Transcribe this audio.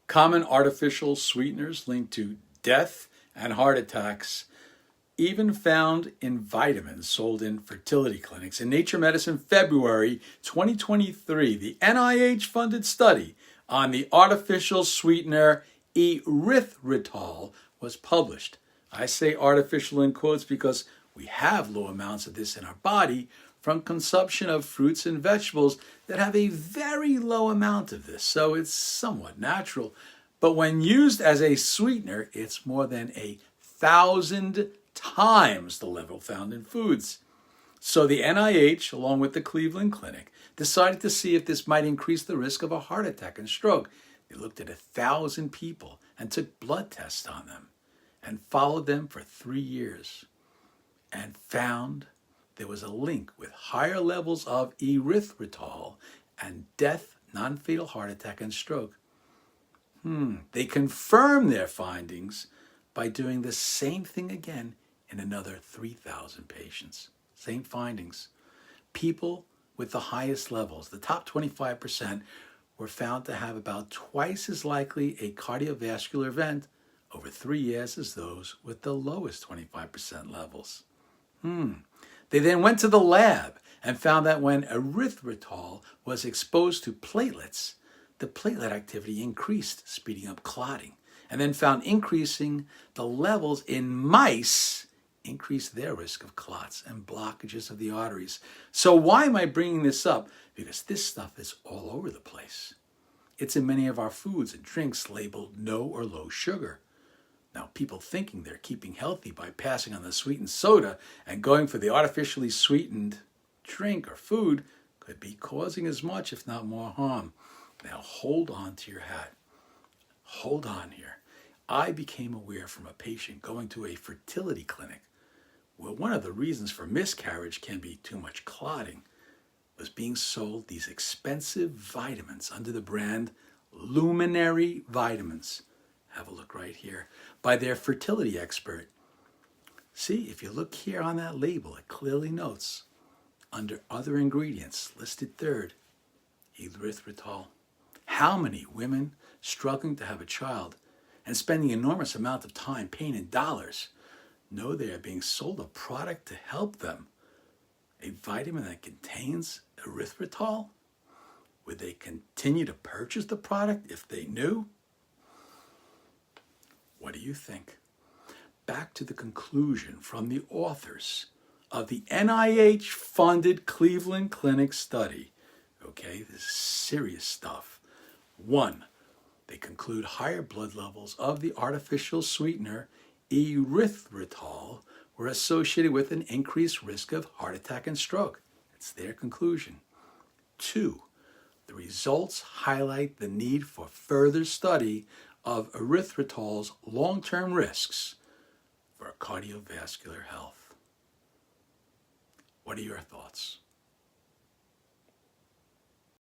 Common artificial sweeteners linked to death and heart attacks, even found in vitamins sold in fertility clinics. In Nature Medicine, February 2023, the NIH-funded study on the artificial sweetener erythritol was published. I say artificial in quotes because we have low amounts of this in our body from consumption of fruits and vegetables that have a very low amount of this, so it's somewhat natural. But when used as a sweetener, it's more than 1,000 times the level found in foods. So the NIH, along with the Cleveland Clinic, decided to see if this might increase the risk of a heart attack and stroke. They looked at 1,000 people and took blood tests on them and followed them for 3 years and found there was a link with higher levels of erythritol and death, non-fatal heart attack, and stroke. They confirmed their findings by doing the same thing again in another 3,000 patients. Same findings. People with the highest levels, the top 25%, were found to have about twice as likely a cardiovascular event over 3 years as those with the lowest 25% levels. They then went to the lab and found that when erythritol was exposed to platelets, the platelet activity increased, speeding up clotting, and then found increasing the levels in mice increased their risk of clots and blockages of the arteries. So why am I bringing this up? Because this stuff is all over the place. It's in many of our foods and drinks labeled no or low sugar. Now, people thinking they're keeping healthy by passing on the sweetened soda and going for the artificially sweetened drink or food could be causing as much, if not more, harm. Now, hold on to your hat. Hold on here. I became aware from a patient going to a fertility clinic where one of the reasons for miscarriage can be too much clotting was being sold these expensive vitamins under the brand Luminary Vitamins. Have a look right here, by their fertility expert. See, if you look here on that label, it clearly notes, under other ingredients, listed third, erythritol. How many women struggling to have a child and spending an enormous amount of time, pain, and dollars know they are being sold a product to help them? A vitamin that contains erythritol? Would they continue to purchase the product if they knew? What do you think? Back to the conclusion from the authors of the NIH-funded Cleveland Clinic study. Okay, this is serious stuff. 1, they conclude higher blood levels of the artificial sweetener erythritol were associated with an increased risk of heart attack and stroke. It's their conclusion. 2, the results highlight the need for further study of erythritol's long-term risks for cardiovascular health. What are your thoughts?